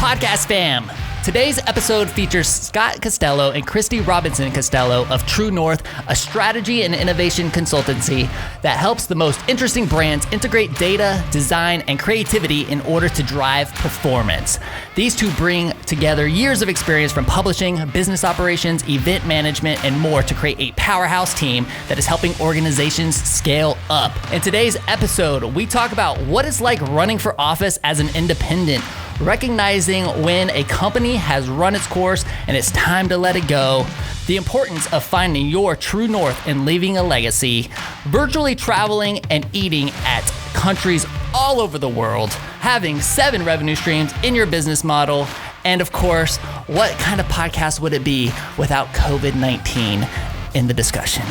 podcast fam? Today's episode features Scott Costello and Christy Robinson Costello of True North, a strategy and innovation consultancy that helps the most interesting brands integrate data, design, and creativity in order to drive performance. These two bring together years of experience from publishing, business operations, event management, and more to create a powerhouse team that is helping organizations scale up. In today's episode, we talk about what it's like running for office as an independent, recognizing when a company has run its course and it's time to let it go, the importance of finding your true north and leaving a legacy, virtually traveling and eating at countries all over the world, having 7 revenue streams in your business model, and of course, what kind of podcast would it be without COVID-19 in the discussion?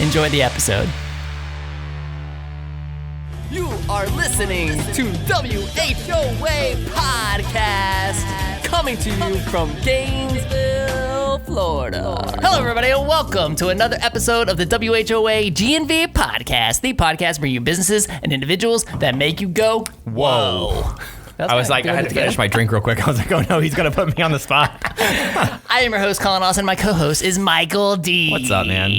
Enjoy the episode. You are listening to WHOA Podcast, coming to you from Gainesville, Florida. Hello, everybody, and welcome to another episode of the WHOA GNV Podcast, the podcast bringing you businesses and individuals that make you go, whoa. I was like, I had to finish my drink real quick. I was like, oh no, he's going to put me on the spot. I am your host, Collin, and my co-host is Michael D. What's up, man?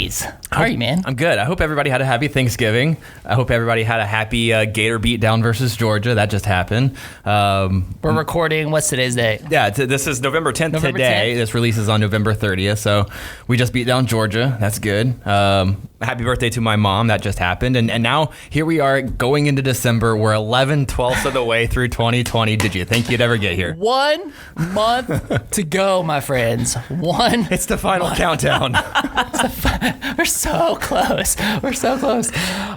How are you, man? I'm good. I hope everybody had a happy Thanksgiving. I hope everybody had a happy Gator beatdown versus Georgia. That just happened. We're recording, what's today's date? Yeah, this is November 10th today. 10th? This releases on November 30th, so we just beat down Georgia. That's good. Happy birthday to my mom. That just happened. And now here we are going into December. We're 11/12 of the way through 2020. Did you think you'd ever get here? 1 month to go, my friends. It's the final countdown. We're so close. We're so close.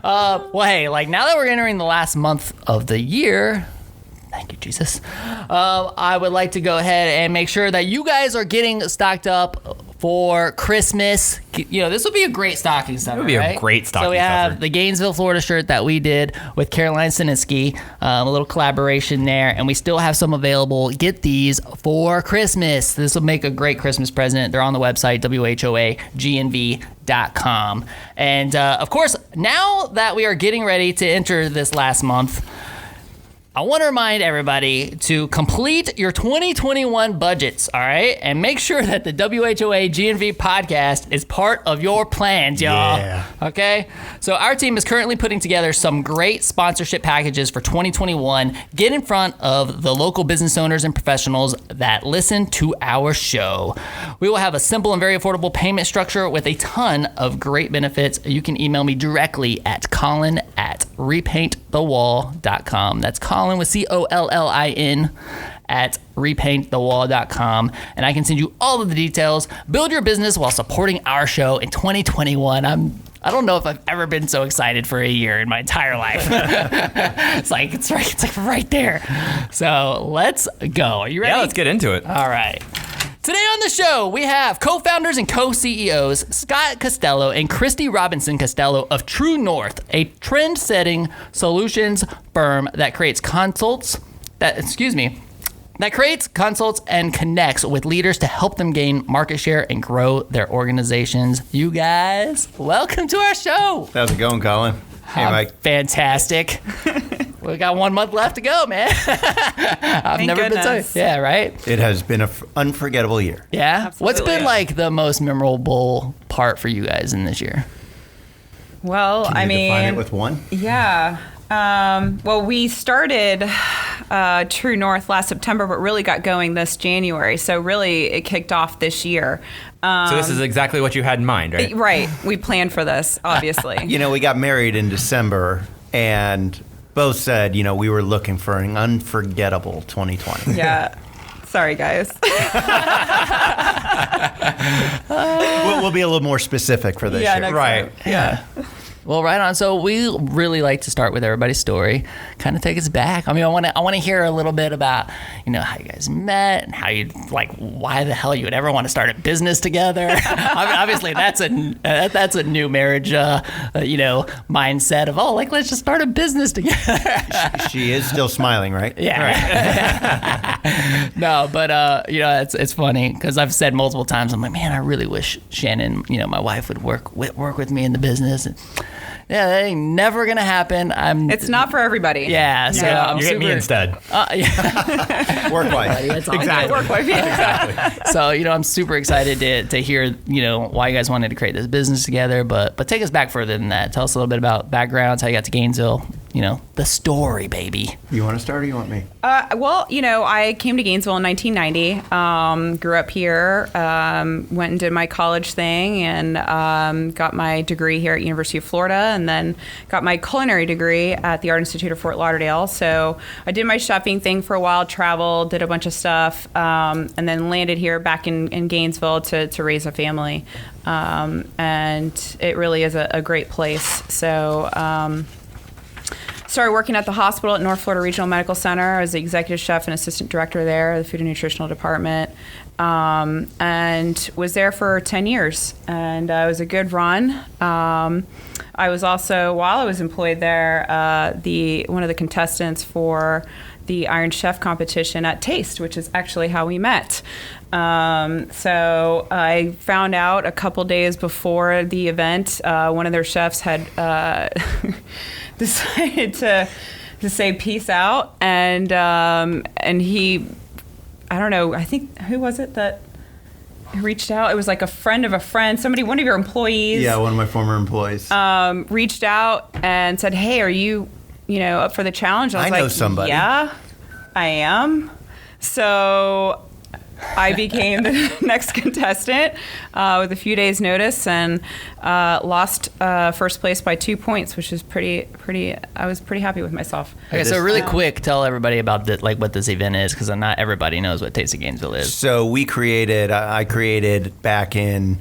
Well, hey, like now that we're entering the last month of the year, thank you, Jesus, I would like to go ahead and make sure that you guys are getting stocked up for Christmas. You know, this would be a great stocking stuffer, right? It would be a great stocking stuffer. So we have the Gainesville, Florida shirt that we did with Caroline Siniski, a little collaboration there, and we still have some available. Get these for Christmas. This will make a great Christmas present. They're on the website, WHOAGNV.com. And of course, now that we are getting ready to enter this last month, I want to remind everybody to complete your 2021 budgets, all right? And make sure that the WHOA GNV podcast is part of your plans, y'all. Yeah. Okay? So our team is currently putting together some great sponsorship packages for 2021. Get in front of the local business owners and professionals that listen to our show. We will have a simple and very affordable payment structure with a ton of great benefits. You can email me directly at Collin@repaintthewall.com. That's Collin with Collin at repaintthewall.com, and I can send you all of the details. Build your business while supporting our show in 2021. I don't know if I've ever been so excited for a year in my entire life. It's like right there. So let's go. Are you ready? Yeah, let's get into it. All right. Today on the show, we have co-founders and co-CEOs Scott Costello and Christy Robinson Costello of True North, a trend-setting solutions firm that creates consults and connects with leaders to help them gain market share and grow their organizations. You guys, welcome to our show. How's it going, Collin? Hey, Mike. Fantastic. We got 1 month left to go, man. I've never been so. Yeah, right? It has been an unforgettable year. Yeah? Absolutely. What's been like the most memorable part for you guys in this year? Well, Can you define it with one? Yeah. Well, we started True North last September, but really got going this January. So really, it kicked off this year. So this is exactly what you had in mind, right? Right. We planned for this, obviously. You know, we got married in December and both said, you know, we were looking for an unforgettable 2020. Yeah. Sorry, guys. We'll be a little more specific for this year. Next Right. time. Yeah. Well, right on. So we really like to start with everybody's story, kind of take us back. I mean, I want to hear a little bit about, you know, how you guys met and how you why the hell you would ever want to start a business together. I mean, obviously, that's a new marriage, mindset of let's just start a business together. She is still smiling, right? Yeah. Right. No, but it's funny because I've said multiple times, I'm like, man, I really wish Shannon, my wife would work with me in the business. And Yeah, that ain't never gonna happen. It's not for everybody. Yeah, so No. I'm You get me instead. Work wife. It's all Exactly. Work wife, yeah. So, I'm super excited to hear, why you guys wanted to create this business together. But take us back further than that. Tell us a little bit about backgrounds, how you got to Gainesville, the story, baby. You want to start or you want me? Well, I came to Gainesville in 1990, grew up here, went and did my college thing, and got my degree here at University of Florida, and then got my culinary degree at the Art Institute of Fort Lauderdale. So I did my chefing thing for a while, traveled, did a bunch of stuff, and then landed here back in Gainesville to raise a family. And it really is a great place. So started working at the hospital at North Florida Regional Medical Center. I was the executive chef and assistant director there, the food and nutritional department, and was there for 10 years. And it was a good run. I was also, while I was employed there, one of the contestants for the Iron Chef competition at Taste, which is actually how we met. So I found out a couple days before the event, one of their chefs had decided to say peace out, and he, I don't know, I think, who was it that reached out? It was like a friend of a friend, one of your employees. Yeah, one of my former employees. Reached out and said, "Hey, are you, up for the challenge?" I was like, know somebody. "Yeah, I am." So I became the next contestant with a few days' notice, and lost first place by 2 points, which is pretty. I was pretty happy with myself. Okay, so really quick, tell everybody about what this event is, because not everybody knows what Taste of Gainesville is. So I created back in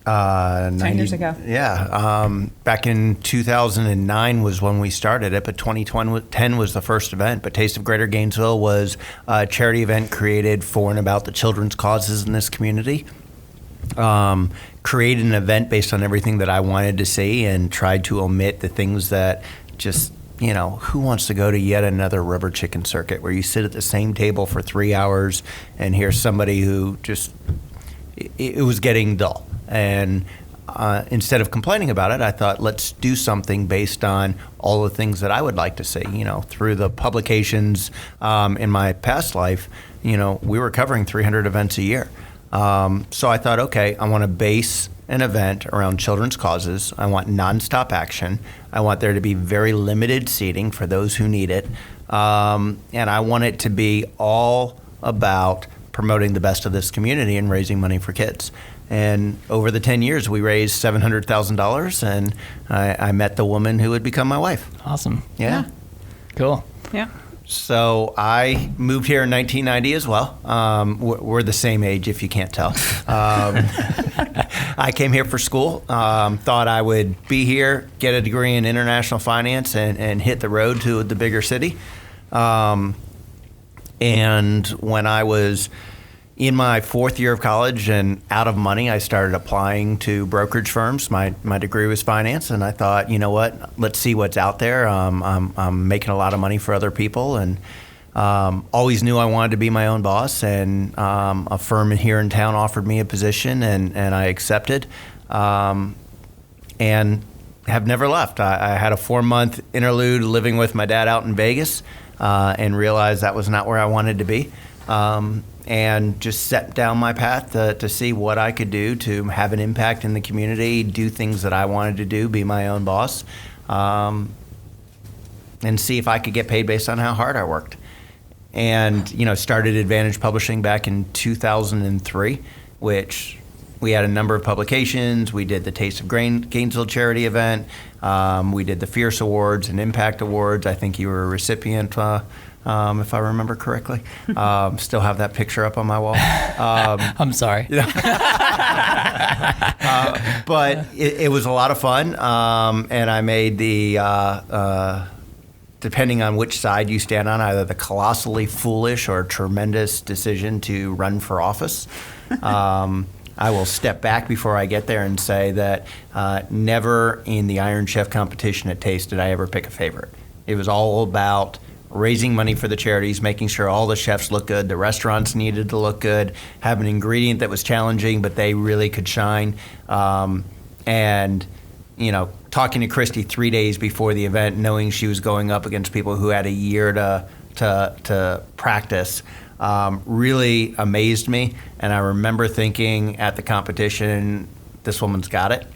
10 years ago. Yeah, back in 2009 was when we started it, but 2010 was the first event. But Taste of Greater Gainesville was a charity event created for and about the children's causes in this community. Created an event based on everything that I wanted to see, and tried to omit the things that just, who wants to go to yet another rubber chicken circuit where you sit at the same table for 3 hours and hear somebody who just, it was getting dull. And instead of complaining about it, I thought, let's do something based on all the things that I would like to see. Through the publications in my past life, we were covering 300 events a year. So I thought, okay, I want to base an event around children's causes. I want nonstop action. I want there to be very limited seating for those who need it. And I want it to be all about promoting the best of this community and raising money for kids. And over the 10 years, we raised $700,000, and I met the woman who would become my wife. Awesome. Yeah. Cool. Yeah. So I moved here in 1990 as well. We're the same age, if you can't tell. I came here for school, thought I would be here, get a degree in international finance, and hit the road to the bigger city. And when I was in my fourth year of college and out of money, I started applying to brokerage firms. My degree was finance, and I thought, you know what, let's see what's out there. I'm making a lot of money for other people, and always knew I wanted to be my own boss. And a firm here in town offered me a position, and I accepted, and have never left. I had a 4-month interlude living with my dad out in Vegas, and realized that was not where I wanted to be. And just set down my path to see what I could do to have an impact in the community, do things that I wanted to do, be my own boss, and see if I could get paid based on how hard I worked. And, started Advantage Publishing back in 2003, which we had a number of publications. We did the Taste of Gainesville charity event. We did the Fierce Awards and Impact Awards. I think you were a recipient, if I remember correctly. Still have that picture up on my wall. I'm sorry. But it was a lot of fun, and I made the, depending on which side you stand on, either the colossally foolish or tremendous decision to run for office. I will step back before I get there and say that never in the Iron Chef competition at Taste did I ever pick a favorite. It was all about raising money for the charities, making sure all the chefs look good, the restaurants needed to look good, have an ingredient that was challenging, but they really could shine. And talking to Christy 3 days before the event, knowing she was going up against people who had a year to practice, really amazed me. And I remember thinking at the competition, this woman's got it.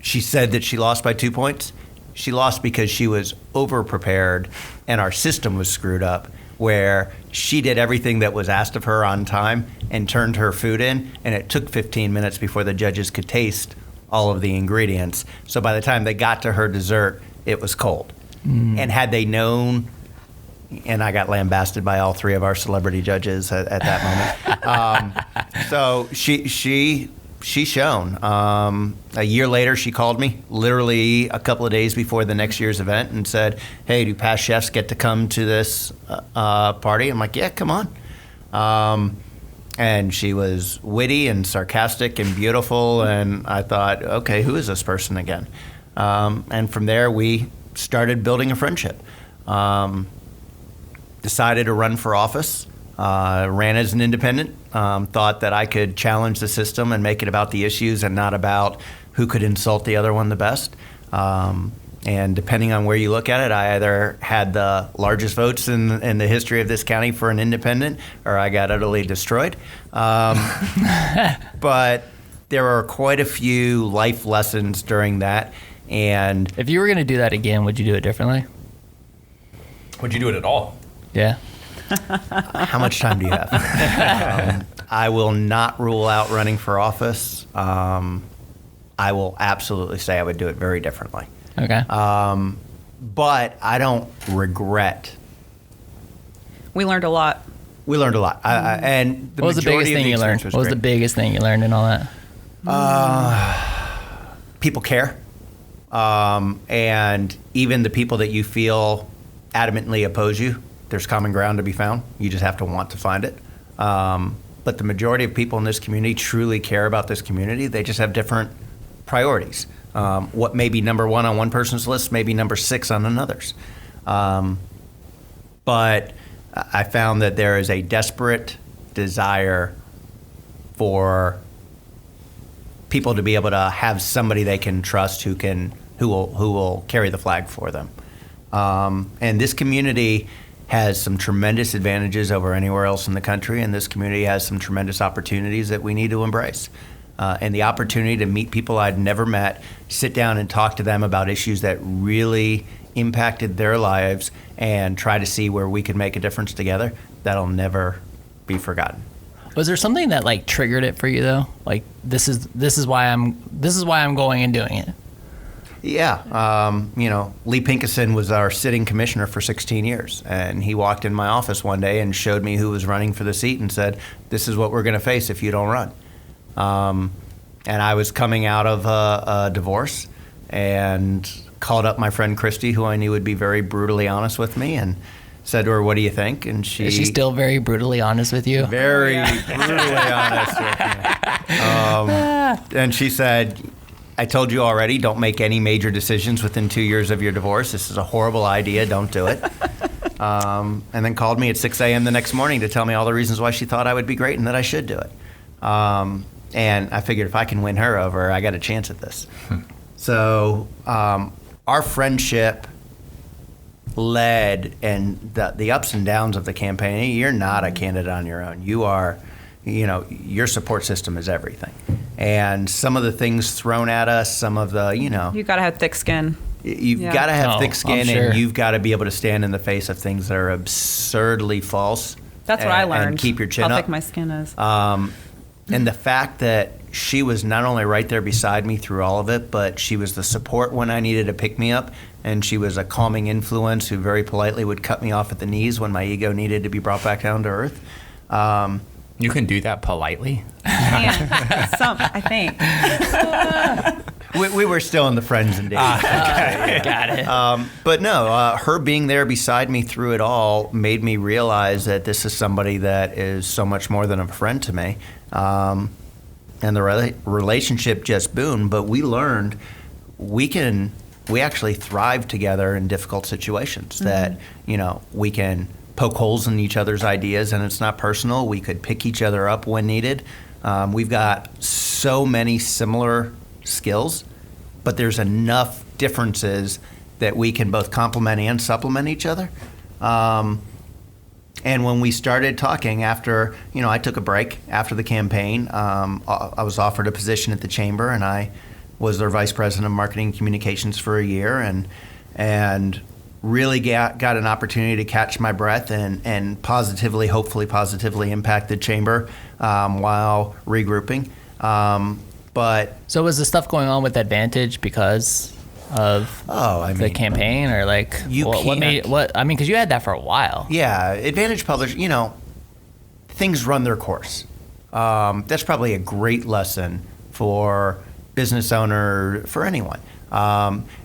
She said that she lost by 2 points. She lost because she was over-prepared and our system was screwed up, where she did everything that was asked of her on time and turned her food in, and it took 15 minutes before the judges could taste all of the ingredients. So by the time they got to her dessert, it was cold. And had they known, and I got lambasted by all 3 of our celebrity judges at that moment. So she shone. A year later, she called me, literally a couple of days before the next year's event, and said, "Hey, do past chefs get to come to this party?" I'm like, "Yeah, come on." And she was witty and sarcastic and beautiful, and I thought, okay, who is this person again? And from there, we started building a friendship. Decided to run for office. Ran as an independent, thought that I could challenge the system and make it about the issues and not about who could insult the other one the best. And depending on where you look at it, I either had the largest votes in the history of this county for an independent, or I got utterly destroyed. But there are quite a few life lessons during that. And if you were going to do that again, would you do it differently? Would you do it at all? Yeah. How much time do you have? I will not rule out running for office. I will absolutely say I would do it very differently. Okay. But I don't regret. We learned a lot. We learned a lot. And the what was the biggest thing you learned? What was the biggest thing you learned in all that? People care. And even the people that you feel adamantly oppose you, there's common ground to be found. You just have to want to find it. But the majority of people in this community truly care about this community. They just have different priorities. What may be number 1 on one person's list may be number 6 on another's. But I found that there is a desperate desire for people to be able to have somebody they can trust who will carry the flag for them. And this community has some tremendous advantages over anywhere else in the country, and this community has some tremendous opportunities that we need to embrace. And the opportunity to meet people I'd never met, sit down and talk to them about issues that really impacted their lives, and try to see where we could make a difference together, that'll never be forgotten. Was there something that like triggered it for you though? Like this is why I'm going and doing it. Yeah, Lee Pinkison was our sitting commissioner for 16 years, and he walked in my office one day and showed me who was running for the seat and said, "This is what we're going to face if you don't run." And I was coming out of a divorce and called up my friend Christy, who I knew would be very brutally honest with me, and said to her, "What do you think?" And Is she still very brutally honest with you? Very brutally honest with me. And she said, "I told you already, don't make any major decisions within 2 years of your divorce. This is a horrible idea. Don't do it." And then called me at 6 a.m. the next morning to tell me all the reasons why she thought I would be great and that I should do it. And I figured if I can win her over, I got a chance at this. So our friendship led, and the ups and downs of the campaign, you're not a candidate on your own. You are, your support system is everything. And some of the things thrown at us, some of the, You got to have thick skin. You've got to have thick skin, sure. and you've got to be able to stand in the face of things that are absurdly false. That's what I learned. And keep your chin how up. thick my skin is. And the fact that she was not only right there beside me through all of it, but she was the support when I needed to pick me up, and she was a calming influence who very politely would cut me off at the knees when my ego needed to be brought back down to earth. You can do that politely? I think. We were still in the friends and days. Got it. But no, her being there beside me through it all made me realize that this is somebody that is so much more than a friend to me. And the relationship just boomed, but we learned we actually thrive together in difficult situations. Mm-hmm. That, we can poke holes in each other's ideas, and it's not personal. We could pick each other up when needed. We've got so many similar skills, but there's enough differences that we can both complement and supplement each other. And when we started talking after, I took a break after the campaign. I was offered a position at the chamber, and I was their vice president of marketing and communications for a year, and really got an opportunity to catch my breath and hopefully positively impact the chamber while regrouping. So was the stuff going on with Advantage because of the campaign, or like because you had that for a while? Yeah, Advantage Publishing, things run their course. That's probably a great lesson for business owner, for anyone.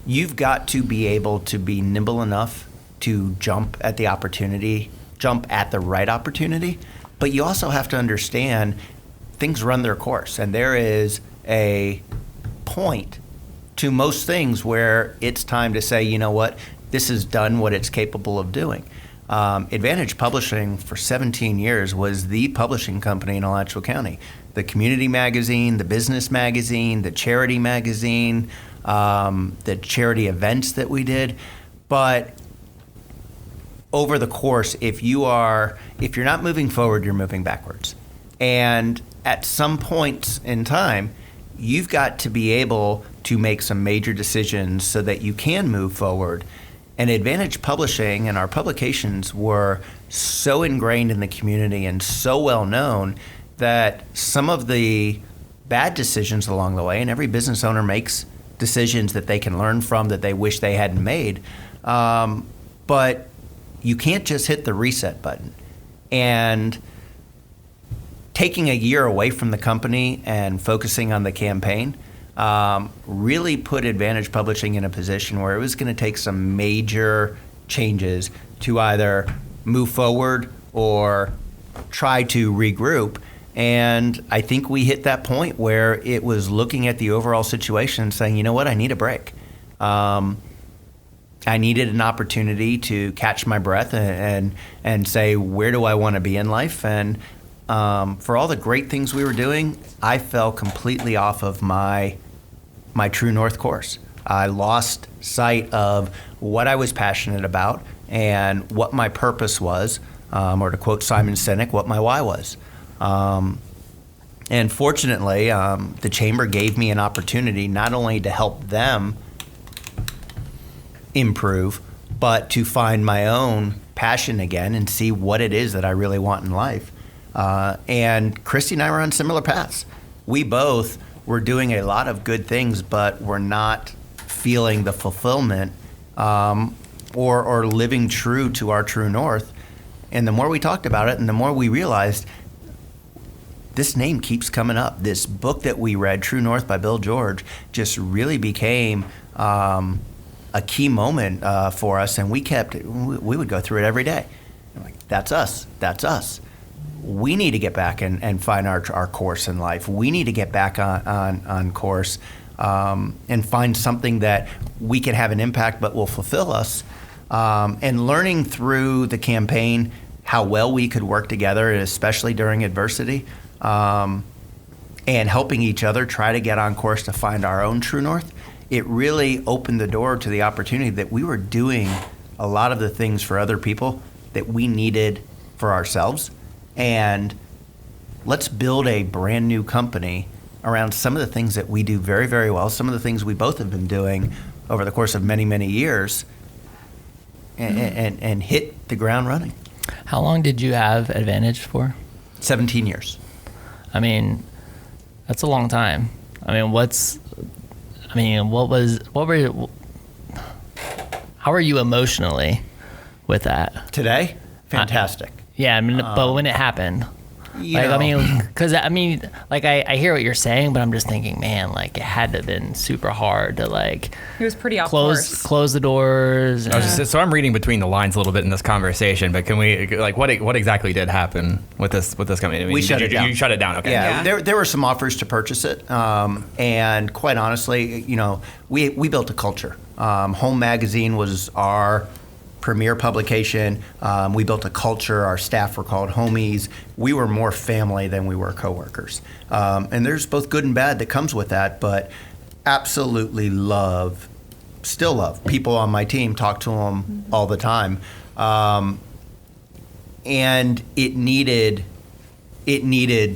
You've got to be able to be nimble enough to jump at the right opportunity, but you also have to understand things run their course, and there is a point to most things where it's time to say, you know what, this has done what it's capable of doing. Advantage Publishing for 17 years was the publishing company in Alachua County. The community magazine, the business magazine, the charity magazine, the charity events that we did. But over the course, if you're not moving forward, you're moving backwards. And at some points in time, you've got to be able to make some major decisions so that you can move forward. And Advantage Publishing and our publications were so ingrained in the community and so well known that some of the bad decisions along the way, and every business owner makes decisions that they can learn from that they wish they hadn't made, but you can't just hit the reset button. And taking a year away from the company and focusing on the campaign really put Advantage Publishing in a position where it was going to take some major changes to either move forward or try to regroup. And I think we hit that point where it was looking at the overall situation and saying, you know what, I need a break. I needed an opportunity to catch my breath and say, where do I want to be in life? And for all the great things we were doing, I fell completely off of my true north course. I lost sight of what I was passionate about and what my purpose was, or to quote Simon Sinek, what my why was. And fortunately, the chamber gave me an opportunity not only to help them improve, but to find my own passion again and see what it is that I really want in life. And Christy and I were on similar paths. We both were doing a lot of good things, but we're not feeling the fulfillment or living true to our true north. And the more we talked about it and the more we realized this name keeps coming up. This book that we read, True North by Bill George, just really became a key moment for us. And we would go through it every day. Like, that's us. That's us. We need to get back and find our course in life. We need to get back on course and find something that we can have an impact but will fulfill us. And learning through the campaign how well we could work together, especially during adversity, and helping each other try to get on course to find our own true north, it really opened the door to the opportunity that we were doing a lot of the things for other people that we needed for ourselves. And let's build a brand new company around some of the things that we do very, very well, some of the things we both have been doing over the course of many, many years, and hit the ground running. How long did you have Advantage for? 17 years. I mean, that's a long time. How are you emotionally with that? Today? Fantastic. But when it happened, I hear what you're saying, but I'm just thinking, man, like, it had to have been super hard to, like, it was pretty off course. Close the doors. So I'm reading between the lines a little bit in this conversation, but can we, like, what exactly did happen with this company? I mean, we shut it down. You shut it down, okay. Yeah. There were some offers to purchase it, and quite honestly, we built a culture. Home Magazine was our premier publication. We built a culture. Our staff were called homies. We were more family than we were coworkers. And there's both good and bad that comes with that, but absolutely still love people on my team, talk to them all the time. And it needed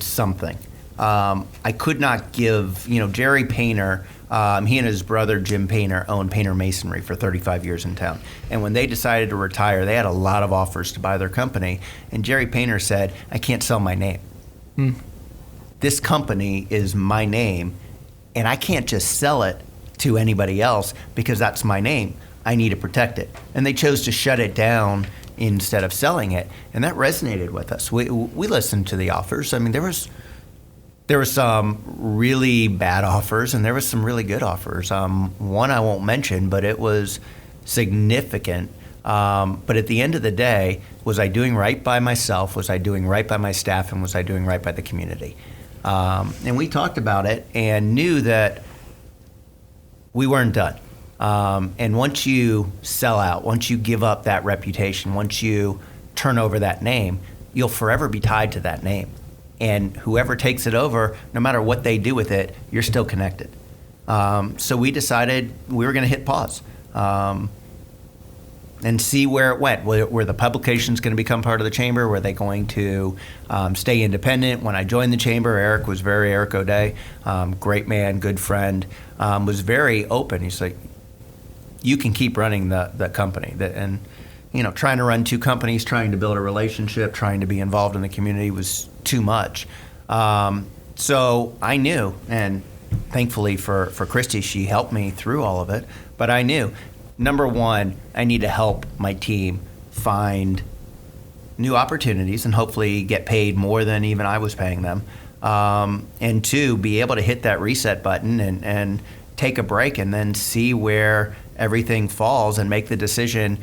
something. I could not give, Jerry Painter, he and his brother Jim Painter owned Painter Masonry for 35 years in town. And when they decided to retire, they had a lot of offers to buy their company. And Jerry Painter said, I can't sell my name. This company is my name, and I can't just sell it to anybody else because that's my name. I need to protect it. And they chose to shut it down instead of selling it, and that resonated with us. We listened to the offers. I mean, there was some really bad offers, and there was some really good offers. One I won't mention, but it was significant. But at the end of the day, was I doing right by myself? Was I doing right by my staff? And was I doing right by the community? And we talked about it and knew that we weren't done. And once you sell out, once you give up that reputation, once you turn over that name, you'll forever be tied to that name. And whoever takes it over, no matter what they do with it, you're still connected. So we decided we were going to hit pause and see where it went. Were the publications going to become part of the chamber? Were they going to stay independent? When I joined the chamber, Eric O'Day, great man, good friend, was very open. He's like, you can keep running the company. And trying to run two companies, trying to build a relationship, trying to be involved in the community was too much. So I knew, and thankfully for Christy, she helped me through all of it, but I knew, number one, I need to help my team find new opportunities and hopefully get paid more than even I was paying them. And two, be able to hit that reset button and take a break and then see where everything falls and make the decision,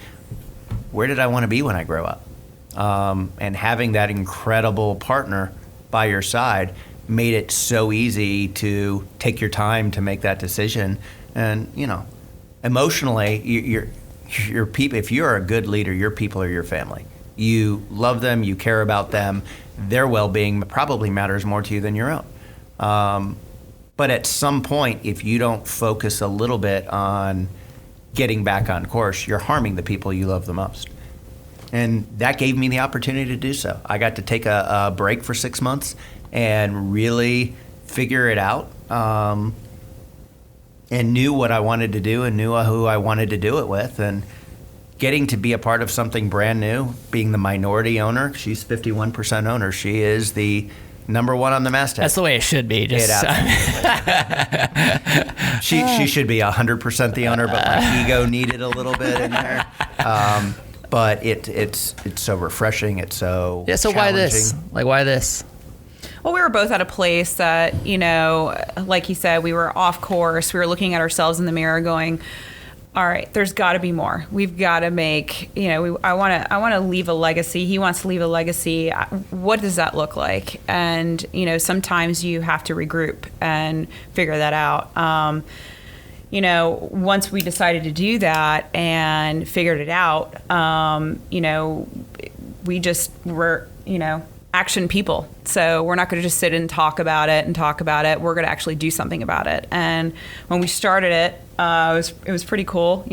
where did I want to be when I grow up? And having that incredible partner by your side made it so easy to take your time to make that decision. And, emotionally, your people, if you're a good leader, your people are your family. You love them, you care about them, their well-being probably matters more to you than your own. But at some point, if you don't focus a little bit on getting back on course, you're harming the people you love the most. And that gave me the opportunity to do so. I got to take a break for 6 months and really figure it out, and knew what I wanted to do and knew who I wanted to do it with. And getting to be a part of something brand new, being the minority owner, she's 51% owner. She is the number one on the masthead. That's the way it should be. She should be 100% the owner, but my ego needed a little bit in there. But it's so refreshing. It's so so why this? Why this? Well, we were both at a place that, like you said, we were off course. We were looking at ourselves in the mirror going, all right, there's got to be more. We've got to make, I want to leave a legacy. He wants to leave a legacy. What does that look like? And, sometimes you have to regroup and figure that out. Once we decided to do that and figured it out, we just were, action people. So we're not going to just sit and talk about it. We're going to actually do something about it. And when we started it, it was pretty cool.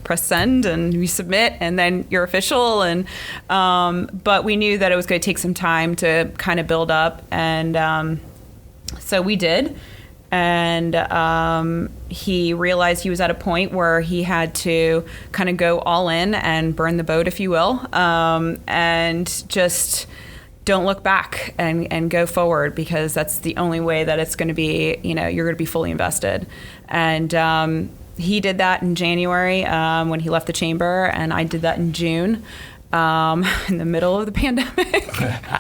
Press send and we submit, and then you're official. And but we knew that it was going to take some time to kind of build up, and so we did. And he realized he was at a point where he had to kind of go all in and burn the boat, if you will, and just don't look back and go forward, because that's the only way that it's going to be, you're going to be fully invested. And he did that in January when he left the chamber, and I did that in June. In the middle of the pandemic.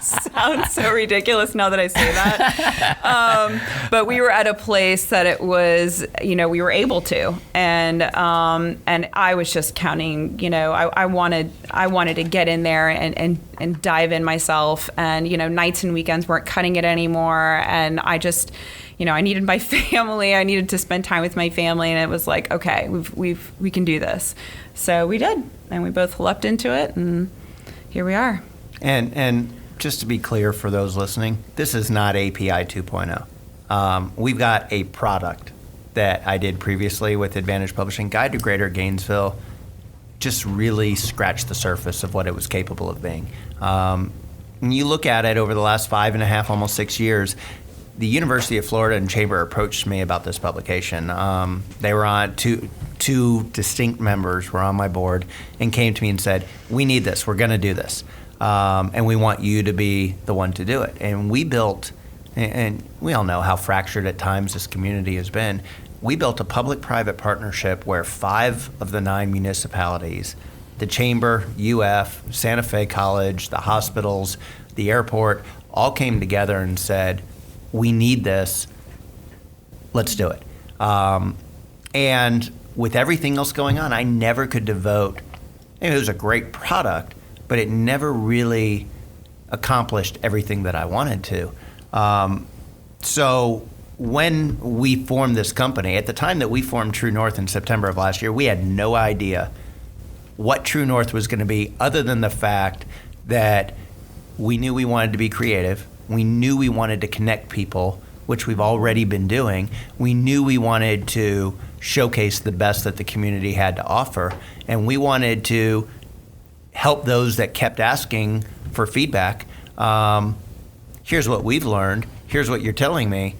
Sounds so ridiculous now that I say that. But we were at a place that it was, we were able to, and I was just counting. I wanted to get in there and dive in myself, and nights and weekends weren't cutting it anymore, and I just. I needed my family. I needed to spend time with my family, and it was like, okay, we can do this. So we did, and we both leapt into it, and here we are. And just to be clear for those listening, this is not API 2.0. We've got a product that I did previously with Advantage Publishing, Guide to Greater Gainesville, just really scratched the surface of what it was capable of being. When you look at it over the last 5.5, almost 6 years, the University of Florida and Chamber approached me about this publication. They were on two distinct members were on my board and came to me and said, "We need this. We're going to do this, and we want you to be the one to do it." And we built, and we all know how fractured at times this community has been. We built a public-private partnership where 5 of the 9 municipalities, the Chamber, UF, Santa Fe College, the hospitals, the airport, all came together and said, "We need this. Let's do it." And with everything else going on, I never could devote. It was a great product, but it never really accomplished everything that I wanted to. So when we formed this company, at the time that we formed True North in September of last year, we had no idea what True North was going to be, other than the fact that we knew we wanted to be creative. We knew we wanted to connect people, which we've already been doing. We knew we wanted to showcase the best that the community had to offer, and we wanted to help those that kept asking for feedback. Here's what we've learned. Here's what you're telling me.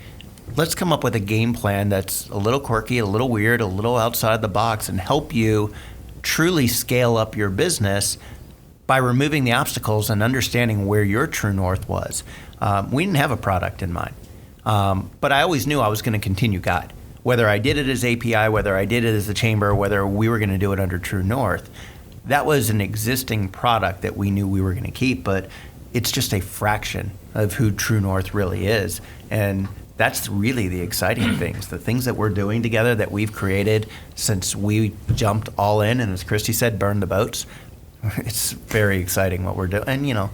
Let's come up with a game plan that's a little quirky, a little weird, a little outside the box, and help you truly scale up your business by removing the obstacles and understanding where your true north was. We didn't have a product in mind, but I always knew I was going to continue Guide. Whether I did it as API, whether I did it as the Chamber, whether we were going to do it under True North, that was an existing product that we knew we were going to keep, but it's just a fraction of who True North really is. And that's really the exciting things, the things that we're doing together that we've created since we jumped all in, and as Christy said, burned the boats. It's very exciting what we're doing. And,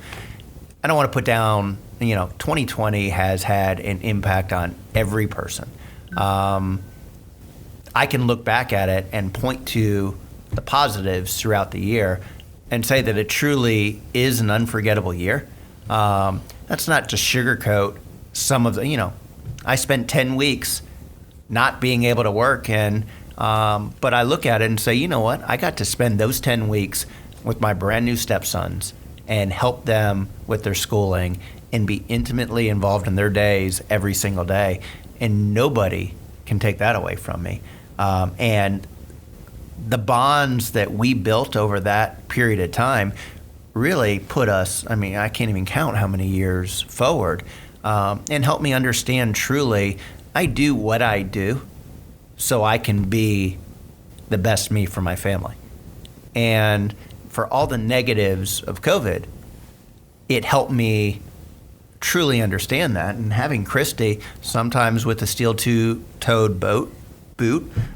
I don't want to put down, 2020 has had an impact on every person. I can look back at it and point to the positives throughout the year and say that it truly is an unforgettable year. That's not to sugarcoat some of the, I spent 10 weeks not being able to work, and but I look at it and say, you know what? I got to spend those 10 weeks with my brand new stepsons and help them with their schooling and be intimately involved in their days every single day. And nobody can take that away from me. And the bonds that we built over that period of time really put us, I can't even count how many years forward, and helped me understand truly, I do what I do so I can be the best me for my family. And for all the negatives of COVID, it helped me truly understand that. And having Christy, sometimes with a steel-toed boot,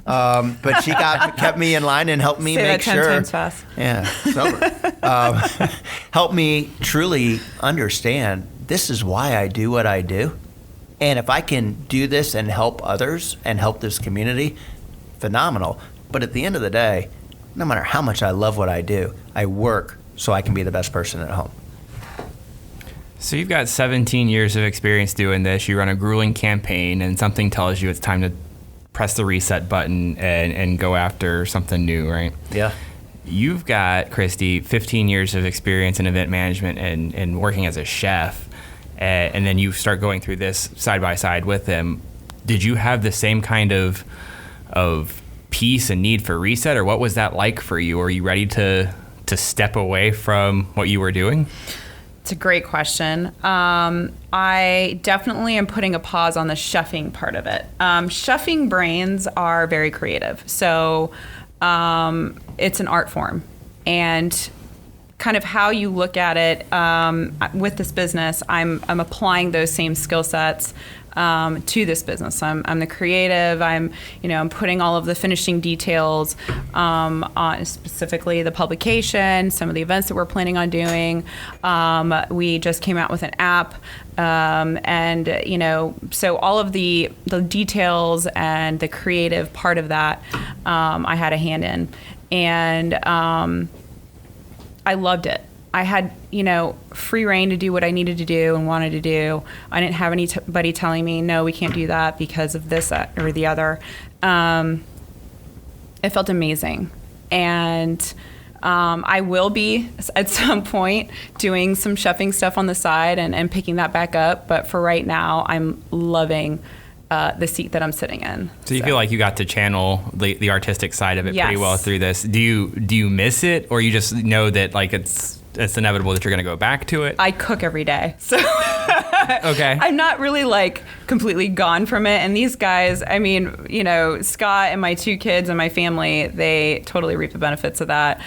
but she kept me in line and helped me Say make that 10 sure. times fast. Yeah, sober. Helped me truly understand this is why I do what I do. And if I can do this and help others and help this community, phenomenal. But at the end of the day, no matter how much I love what I do, I work so I can be the best person at home. So you've got 17 years of experience doing this. You run a grueling campaign, and something tells you it's time to press the reset button and go after something new, right? Yeah. You've got, Christy, 15 years of experience in event management and working as a chef, and then you start going through this side by side with them. Did you have the same kind of peace and need for reset, or what was that like for you? Were you ready to step away from what you were doing? It's a great question. I definitely am putting a pause on the chefing part of it. Chefing brains are very creative. So it's an art form. And kind of how you look at it with this business, I'm applying those same skill sets to this business. I'm the creative. I'm putting all of the finishing details on specifically the publication, some of the events that we're planning on doing. We just came out with an app, and so all of the details and the creative part of that, I had a hand in, and I loved it. I had, free reign to do what I needed to do and wanted to do. I didn't have anybody telling me, no, we can't do that because of this or the other. It felt amazing. And I will be, at some point, doing some chefing stuff on the side and picking that back up. But for right now, I'm loving the seat that I'm sitting in. So you feel like you got to channel the artistic side of it pretty well through this. Do you miss it, or you just know that like it's inevitable that you're going to go back to it? I cook every day, so okay. I'm not really like completely gone from it. And these guys, I mean, Scott and my 2 kids and my family, they totally reap the benefits of that.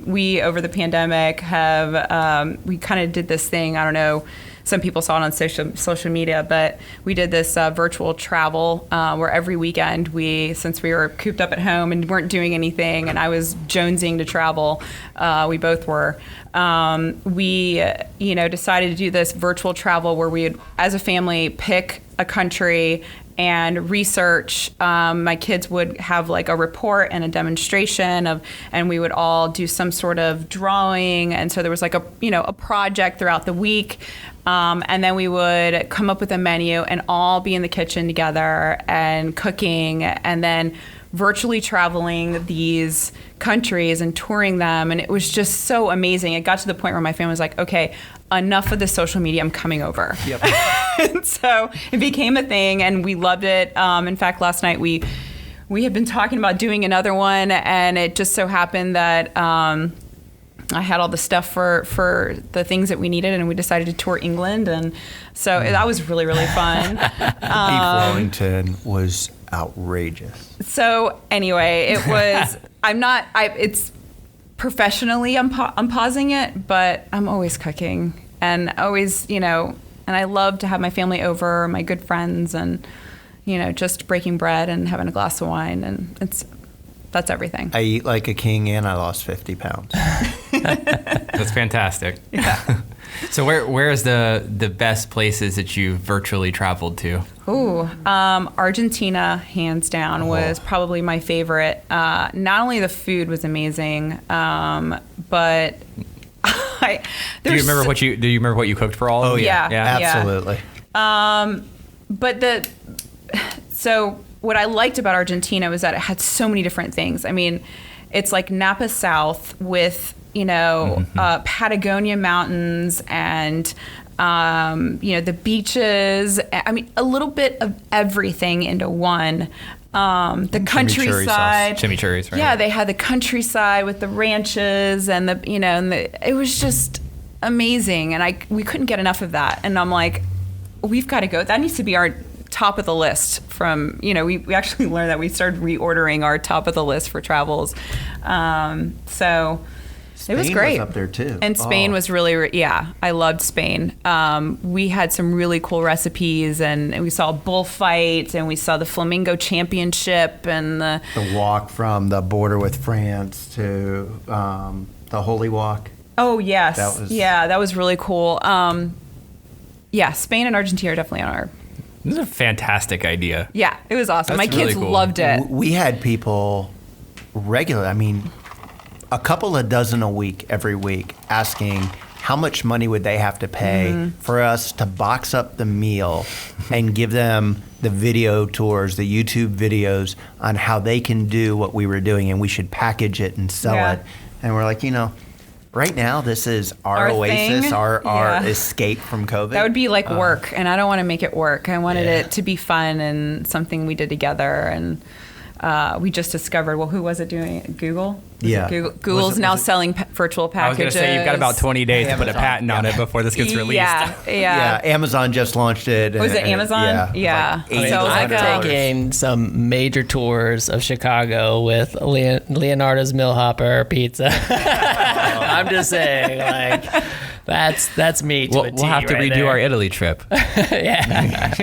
We, over the pandemic, have we kind of did this thing. I don't know. Some people saw it on social media, but we did this virtual travel where every weekend since we were cooped up at home and weren't doing anything, and I was jonesing to travel, we both were. We, decided to do this virtual travel where we would, as a family, pick a country and research. My kids would have like a report and a demonstration and we would all do some sort of drawing. And so there was like a project throughout the week. And then we would come up with a menu and all be in the kitchen together and cooking, and then virtually traveling these countries and touring them. And it was just so amazing. It got to the point where my family was like, okay, enough of the social media, I'm coming over. Yep. And so it became a thing and we loved it. In fact, last night we had been talking about doing another one, and it just so happened that I had all the stuff for the things that we needed, and we decided to tour England. And so that was really, really fun. Beef Wellington was outrageous. So anyway, it was, it's professionally, I'm pausing it, but I'm always cooking and always, and I love to have my family over, my good friends, and, just breaking bread and having a glass of wine. And that's everything. I eat like a king and I lost 50 pounds. That's fantastic. Yeah. So where is the best places that you've virtually traveled to? Ooh, Argentina, hands down, was probably my favorite. Not only the food was amazing, but do you remember what you cooked for all of them? Yeah, absolutely. So what I liked about Argentina was that it had so many different things. I mean, it's like Napa South with, Patagonia mountains and, the beaches. I mean, a little bit of everything into one. The countryside. Chimichurris, right? Yeah, they had the countryside with the ranches and it was just amazing. And we couldn't get enough of that. And I'm like, we've got to go. That needs to be our top of the list from, we actually learned that we started reordering our top of the list for travels. So Spain it was great. Was up there too. And Spain was really, I loved Spain. We had some really cool recipes, and we saw bullfights, and we saw the Flamingo Championship, and the walk from the border with France to the Holy Walk. Oh, yes. That was really cool. Spain and Argentina are definitely on our... This is a fantastic idea. Yeah, it was awesome. That's My kids really cool. loved it. We had people regularly, a couple of dozen a week, every week, asking how much money would they have to pay for us to box up the meal and give them the video tours, the YouTube videos on how they can do what we were doing, and we should package it and sell it. And we're like, right now, this is our oasis, thing. our escape from COVID. That would be like work, and I don't want to make it work. I wanted it to be fun and something we did together. And we just discovered, who was it doing it? Google? Google's now selling virtual packages. I was going to say, you've got about 20 days to put a patent on it before this gets released. Yeah. Amazon just launched it. Was it Amazon? Yeah. So I've taken some major tours of Chicago with Leonardo's Millhopper Pizza. I'm just saying, that's me to a T. We'll have to redo our Italy trip. Yeah.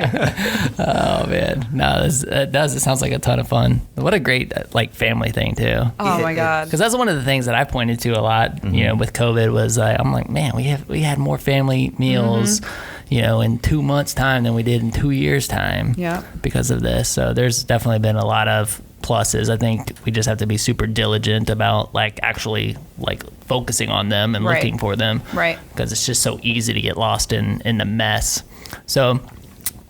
Oh man, no, it sounds like a ton of fun. What a great family thing too. Oh my God. Because that's one of the things that I pointed to a lot. With COVID was I'm like, man, we had more family meals, in 2 months' time than we did in 2 years' time. Yeah. Because of this, so there's definitely been a lot of pluses. I think we just have to be super diligent about like actually like focusing on them and looking for them. Right. Because it's just so easy to get lost in the mess. So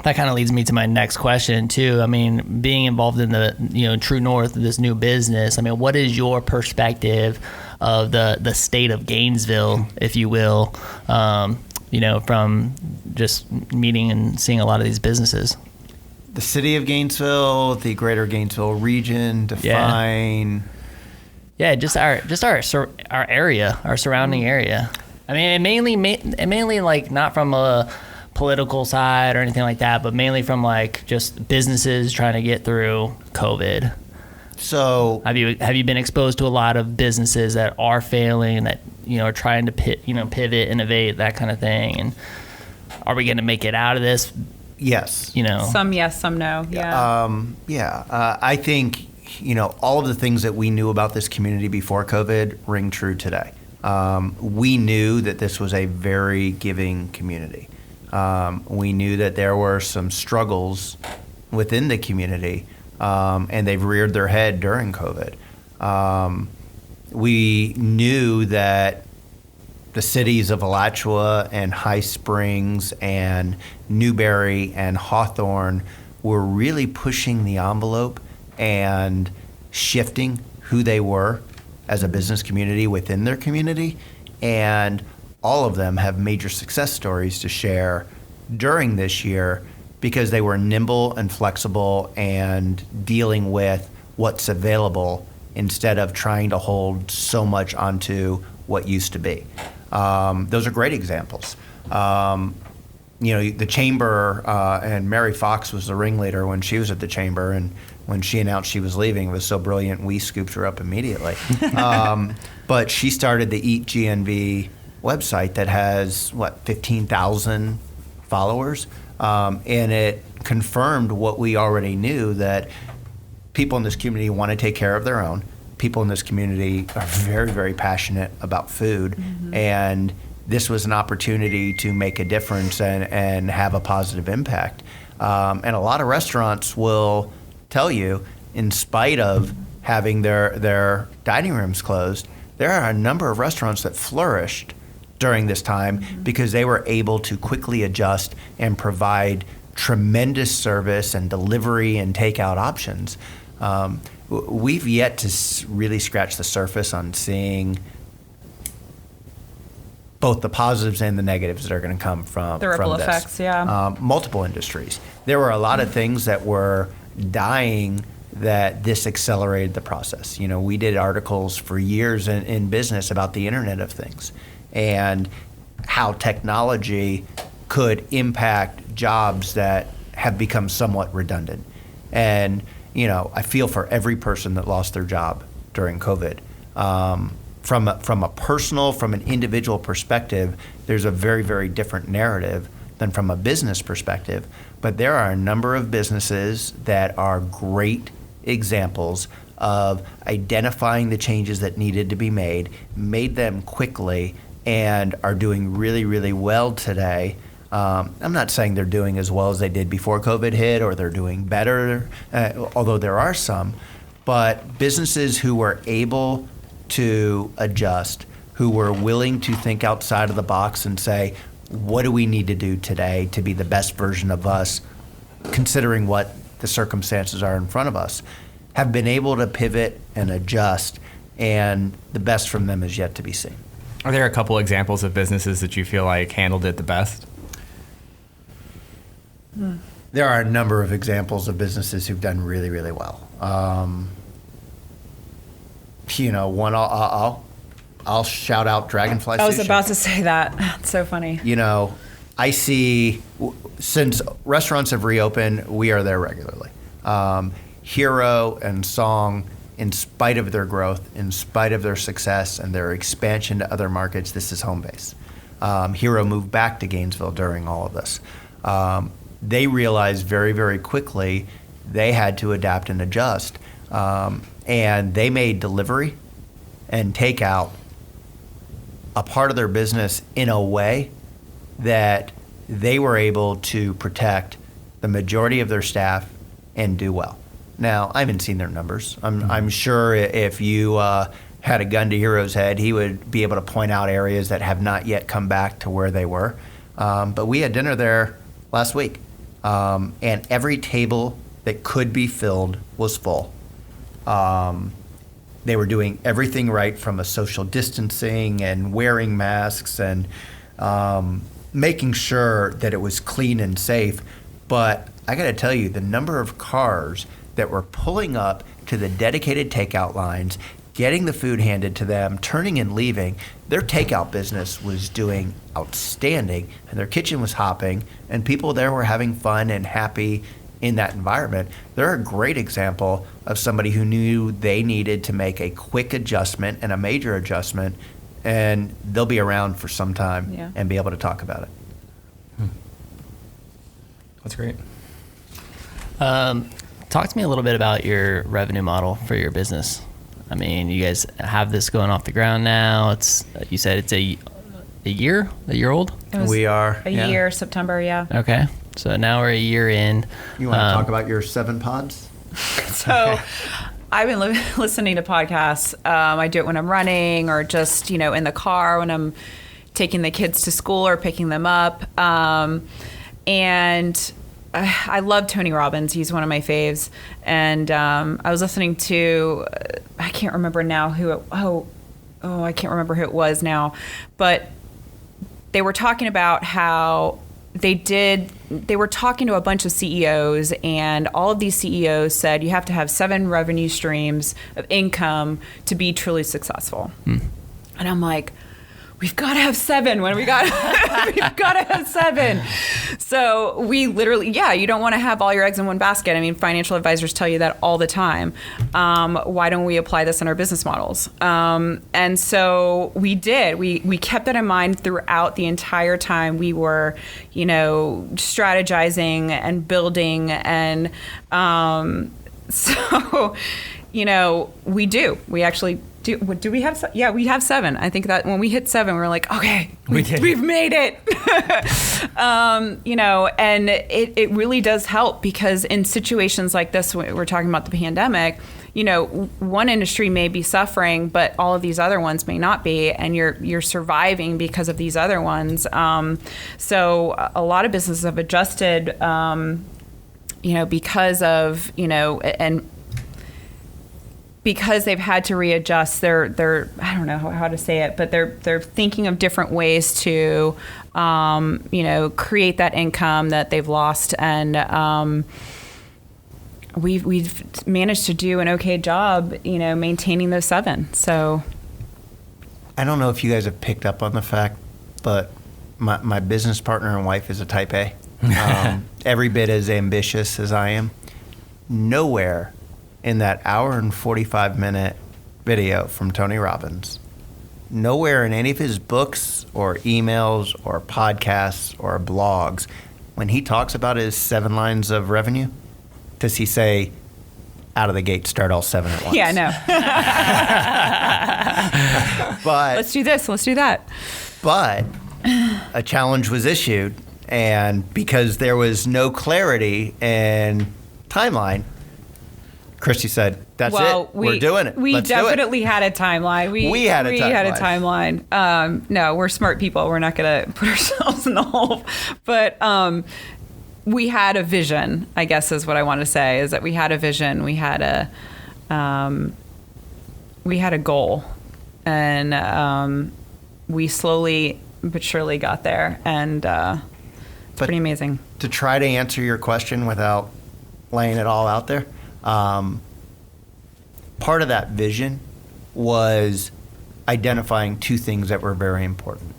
that kind of leads me to my next question too. I mean, being involved in the True North, this new business, I mean, what is your perspective of the state of Gainesville, if you will, from just meeting and seeing a lot of these businesses? The city of Gainesville, the greater Gainesville region, define. Yeah, just our area, our surrounding area. I mean, mainly like not from a political side or anything like that, but mainly from like just businesses trying to get through COVID. So have you been exposed to a lot of businesses that are failing, that are trying to pivot, innovate, that kind of thing? And are we going to make it out of this? Yes. Some yes, some no. Yeah. I think all of the things that we knew about this community before COVID ring true today. We knew that this was a very giving community. We knew that there were some struggles within the community, and they've reared their head during COVID. We knew that the cities of Alachua and High Springs and Newberry and Hawthorne were really pushing the envelope and shifting who they were as a business community within their community. And all of them have major success stories to share during this year because they were nimble and flexible and dealing with what's available instead of trying to hold so much onto what used to be. Those are great examples. The chamber, and Mary Fox was the ringleader when she was at the chamber, and when she announced she was leaving, it was so brilliant we scooped her up immediately. But she started the Eat GNV website that has 15,000 followers, and it confirmed what we already knew, that people in this community want to take care of their own. People in this community are very, very passionate about food, and this was an opportunity to make a difference and have a positive impact. And a lot of restaurants will tell you, in spite of having their dining rooms closed, there are a number of restaurants that flourished during this time because they were able to quickly adjust and provide tremendous service and delivery and takeout options. We've yet to really scratch the surface on seeing both the positives and the negatives that are going to come from the ripple this. Effects, yeah. Multiple industries. There were a lot of things that were dying that this accelerated the process. We did articles for years in business about the Internet of Things and how technology could impact jobs that have become somewhat redundant. And I feel for every person that lost their job during COVID. From an individual perspective, there's a very, very different narrative than from a business perspective. But there are a number of businesses that are great examples of identifying the changes that needed to be made them quickly, and are doing really, really well today. I'm not saying they're doing as well as they did before COVID hit, or they're doing better, although there are some. But businesses who were able to adjust, who were willing to think outside of the box and say, what do we need to do today to be the best version of us, considering what the circumstances are in front of us, have been able to pivot and adjust, and the best from them is yet to be seen. Are there a couple examples of businesses that you feel like handled it the best? There are a number of examples of businesses who've done really, really well. One I'll shout out Dragonfly Sushi. I was about to say that. It's so funny. I see, since restaurants have reopened, we are there regularly. Hero and Song, in spite of their growth, in spite of their success and their expansion to other markets, this is home base. Hero moved back to Gainesville during all of this. They realized very, very quickly they had to adapt and adjust. And they made delivery and takeout a part of their business in a way that they were able to protect the majority of their staff and do well. Now, I haven't seen their numbers. I'm sure if you had a gun to Hero's head, he would be able to point out areas that have not yet come back to where they were. But we had dinner there last week, and every table that could be filled was full. They were doing everything right from a social distancing and wearing masks and making sure that it was clean and safe. But I got to tell you, the number of cars that were pulling up to the dedicated takeout lines, getting the food handed to them, turning and leaving, their takeout business was doing outstanding, and their kitchen was hopping, and people there were having fun and happy in that environment. They're a great example of somebody who knew they needed to make a quick adjustment and a major adjustment, and they'll be around for some time and be able to talk about it. That's great. Talk to me a little bit about your revenue model for your business. I mean, you guys have this going off the ground now. You said it's a year old? We are. A year, September, yeah. Okay. So now we're a year in. You want to talk about your 7 pods? So I've been listening to podcasts. I do it when I'm running or just, in the car when I'm taking the kids to school or picking them up. And I love Tony Robbins. He's one of my faves. And I was listening to, I can't remember now I can't remember who it was now. But they were talking about how they were talking to a bunch of CEOs, and all of these CEOs said you have to have 7 revenue streams of income to be truly successful. And I'm like, we've got to have 7. We've got to have 7. So we literally, you don't want to have all your eggs in one basket. I mean, financial advisors tell you that all the time. Why don't we apply this in our business models? And so we did. We kept that in mind throughout the entire time we were, strategizing and building. And so, we do. We actually do we have? Yeah, we have 7. I think that when we hit 7, we're like, okay, we've made it. And it really does help, because in situations like this, we're talking about the pandemic. One industry may be suffering, but all of these other ones may not be, and you're surviving because of these other ones. So a lot of businesses have adjusted, because of and. Because they've had to readjust, they're I don't know how to say it, but they're thinking of different ways to, create that income that they've lost, and we've managed to do an okay job, maintaining those 7. So I don't know if you guys have picked up on the fact, but my business partner and wife is a type A, every bit as ambitious as I am. Nowhere in that hour and 45-minute video from Tony Robbins, nowhere in any of his books or emails or podcasts or blogs, when he talks about his 7 lines of revenue, does he say, out of the gate, start all 7 at once? Yeah, no. But let's do this, let's do that. But a challenge was issued, and because there was no clarity and timeline, Christy said, that's it. We're doing it. We definitely had a timeline. We had a timeline. No, we're smart people. We're not going to put ourselves in the hole. But we had a vision, I guess is what I want to say, is that we had a vision. We had a goal. And we slowly but surely got there. And it's pretty amazing. To try to answer your question without laying it all out there, part of that vision was identifying 2 things that were very important.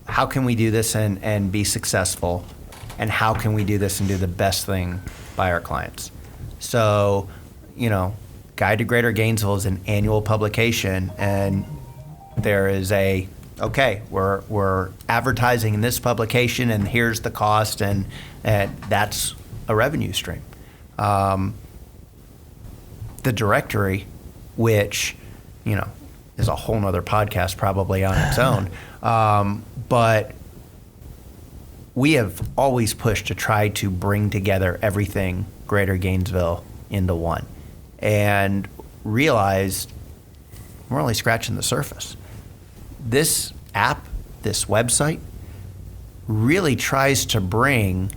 How can we do this and be successful? And how can we do this and do the best thing by our clients? So, Guide to Greater Gainesville is an annual publication, and there is we're advertising in this publication, and here's the cost, and that's a revenue stream. The directory, which, is a whole nother podcast probably on its own, but we have always pushed to try to bring together everything Greater Gainesville into one and realized we're only scratching the surface. This app, this website, really tries to bring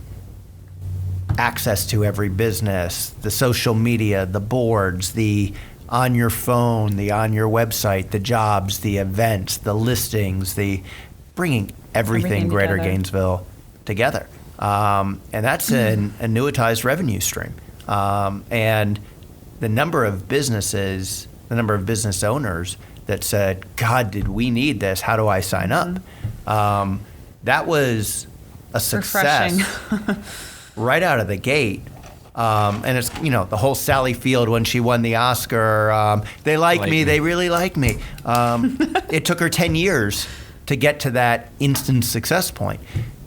access to every business, the social media, the boards, the on your phone, the on your website, the jobs, the events, the listings, the bringing everything Greater together. Gainesville together. And that's an annuitized revenue stream. And the number of businesses, the number of business owners that said, God, did we need this? How do I sign up? That was a success right out of the gate. And it's, the whole Sally Field when she won the Oscar, they like me, they really like me. It took her 10 years to get to that instant success point.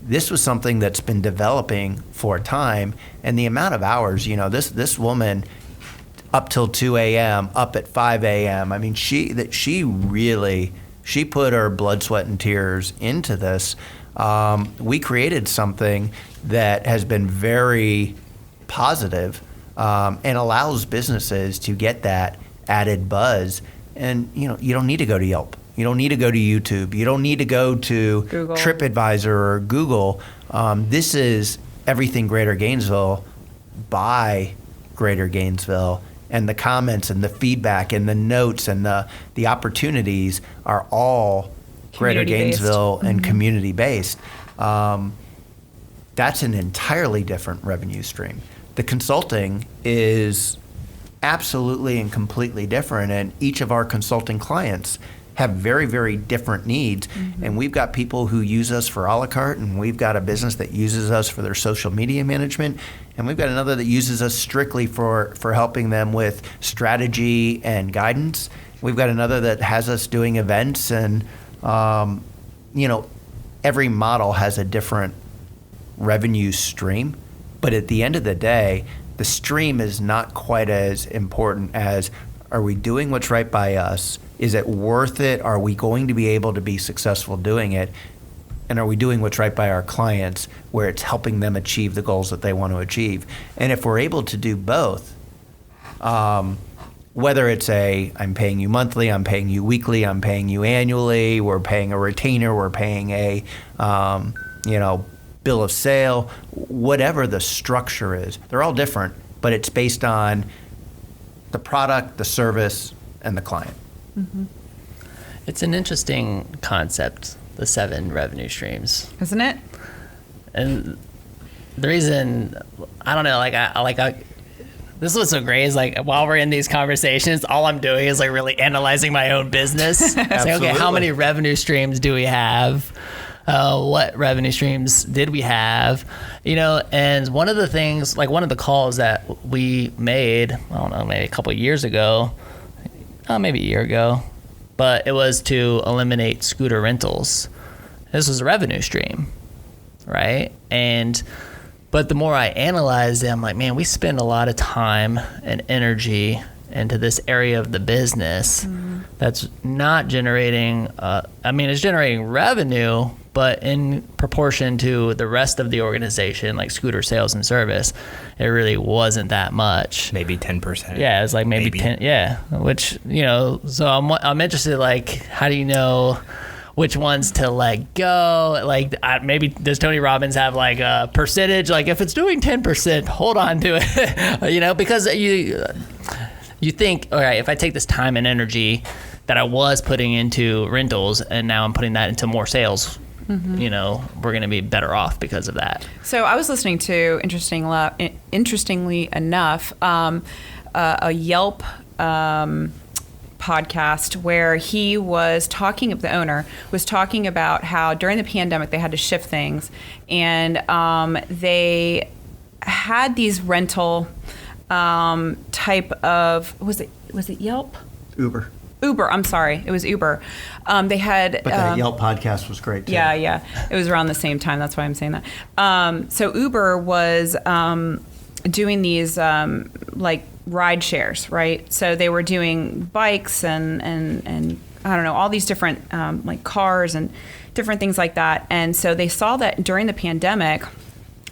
This was something that's been developing for a time, and the amount of hours, this woman up till 2 a.m., up at 5 a.m. I mean, she put her blood, sweat, and tears into this. We created something that has been very positive and allows businesses to get that added buzz. And you don't need to go to Yelp. You don't need to go to YouTube. You don't need to go to Google. TripAdvisor or Google. This is everything Greater Gainesville by Greater Gainesville. And the comments and the feedback and the notes and the opportunities are all Greater Community-based. Gainesville and community-based. That's an entirely different revenue stream. The consulting is absolutely and completely different, and each of our consulting clients have very, very different needs. And we've got people who use us for a la carte, and we've got a business that uses us for their social media management, and we've got another that uses us strictly for helping them with strategy and guidance. We've got another that has us doing events, and every model has a different revenue stream. But at the end of the day, the stream is not quite as important as, are we doing what's right by us? Is it worth it? Are we going to be able to be successful doing it? And are we doing what's right by our clients where it's helping them achieve the goals that they want to achieve? And if we're able to do both, whether it's I'm paying you monthly, I'm paying you weekly, I'm paying you annually, we're paying a retainer, we're paying a, bill of sale, whatever the structure is, they're all different, but it's based on the product, the service, and the client. It's an interesting concept, the 7 revenue streams. Isn't it? And the reason, I don't know, this is what's so great is while we're in these conversations, all I'm doing is really analyzing my own business. Saying, okay, how many revenue streams do we have? What revenue streams did we have? And one of the things, one of the calls that we made, I don't know, maybe a couple of years ago, maybe a year ago, but it was to eliminate scooter rentals. This was a revenue stream, right? But the more I analyzed it, I'm like, man, we spend a lot of time and energy into this area of the business that's not generating, it's generating revenue, but in proportion to the rest of the organization, like scooter sales and service, it really wasn't that much. Maybe 10%. Yeah, it's maybe 10. Yeah, which, so I'm interested, how do you know which ones to let go? Maybe does Tony Robbins have a percentage? If it's doing 10%, hold on to it, because you think, all right, if I take this time and energy that I was putting into rentals and now I'm putting that into more sales, we're going to be better off because of that. So I was listening to, interestingly enough, a Yelp podcast where he was talking, the owner was talking about how during the pandemic they had to shift things, and they had these rental type of, was it Yelp? Uber, I'm sorry. It was Uber. They had... But that Yelp podcast was great, too. Yeah. It was around the same time. That's why I'm saying that. So Uber was doing these, ride shares, right? So they were doing bikes and I don't know, all these different, cars and different things like that. And so they saw that during the pandemic,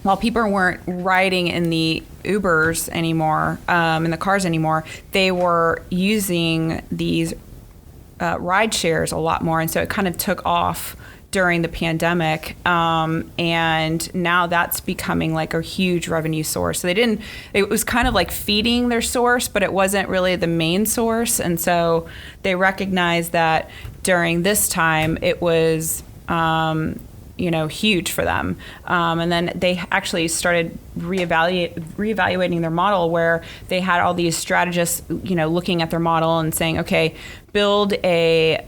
while people weren't riding in the Ubers anymore, in the cars anymore, they were using these ride shares a lot more. And so it kind of took off during the pandemic. And now that's becoming like a huge revenue source. So it was kind of like feeding their source, but it wasn't really the main source. And so they recognized that during this time, it was, huge for them. And then they actually started reevaluating their model, where they had all these strategists, looking at their model and saying, okay, build a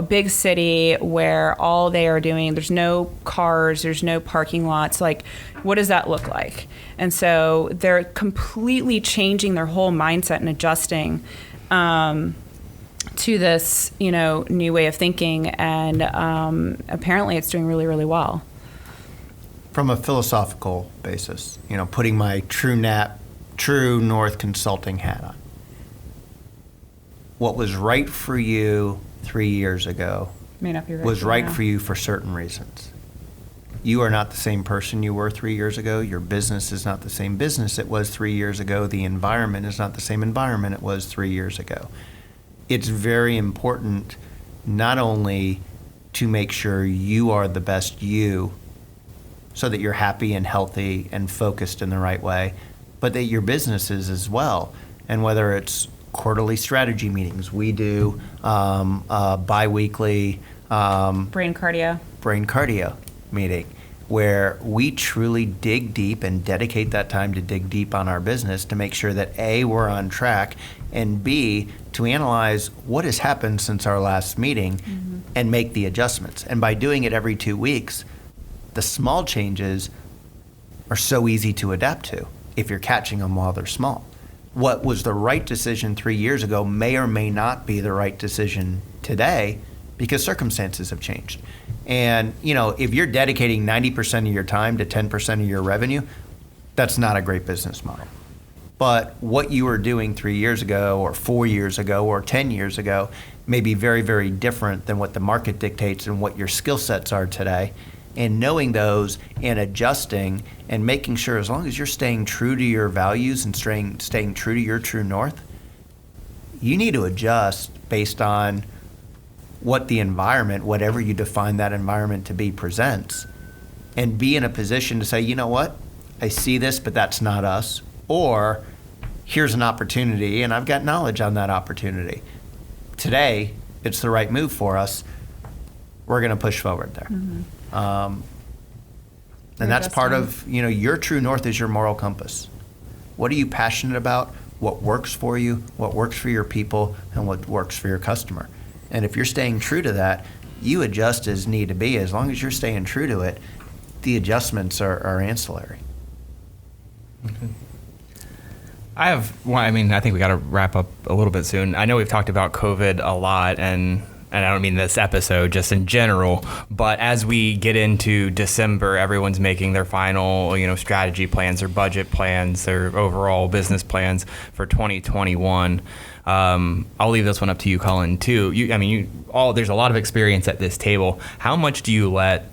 big city where all they are doing, there's no cars, there's no parking lots. Like, what does that look like? And so they're completely changing their whole mindset and adjusting to this, new way of thinking, and apparently it's doing really, really well. From a philosophical basis, putting my True North consulting hat on, what was right for you 3 years ago May not be right was for right now. for you for certain reasons. You are not the same person you were 3 years ago. Your business is not the same business it was 3 years ago. The environment is not the same environment it was 3 years ago. It's very important not only to make sure you are the best you, so that you're happy and healthy and focused in the right way, but that your business is as well. And whether it's quarterly strategy meetings, we do bi-weekly Brain cardio meeting, where we truly dig deep and dedicate that time to dig deep on our business to make sure that A, we're on track, and B, to analyze what has happened since our last meeting and make the adjustments. And by doing it every 2 weeks, the small changes are so easy to adapt to if you're catching them while they're small. What was the right decision 3 years ago may or may not be the right decision today, because circumstances have changed. And, if you're dedicating 90% of your time to 10% of your revenue, that's not a great business model. But what you were doing 3 years ago or 4 years ago or 10 years ago may be very, very different than what the market dictates and what your skill sets are today. And knowing those and adjusting and making sure, as long as you're staying true to your values and staying true to your true north, you need to adjust based on what the environment, whatever you define that environment to be, presents, and be in a position to say, you know what, I see this, but that's not us. Or here's an opportunity, and I've got knowledge on that opportunity. Today, it's the right move for us. We're going to push forward there. And that's part of, your true north is your moral compass. What are you passionate about? What works for you? What works for your people? And what works for your customer? And if you're staying true to that, you adjust as need to be. As long as you're staying true to it, the adjustments are ancillary. Okay. I think we got to wrap up a little bit soon. I know we've talked about COVID a lot, and I don't mean this episode, just in general, but as we get into December, everyone's making their final, strategy plans, their budget plans, their overall business plans for 2021. I'll leave this one up to you, Collin, too. There's a lot of experience at this table. How much do you let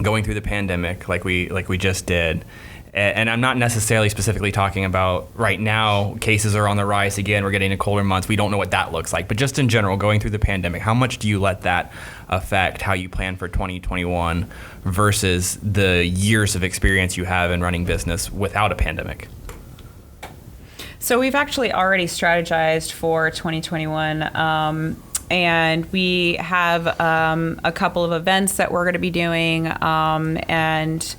going through the pandemic, like we just did? And I'm not necessarily specifically talking about right now, cases are on the rise again, we're getting into colder months, we don't know what that looks like. But just in general, going through the pandemic, how much do you let that affect how you plan for 2021 versus the years of experience you have in running business without a pandemic? So we've actually already strategized for 2021. And we have a couple of events that we're going to be doing, and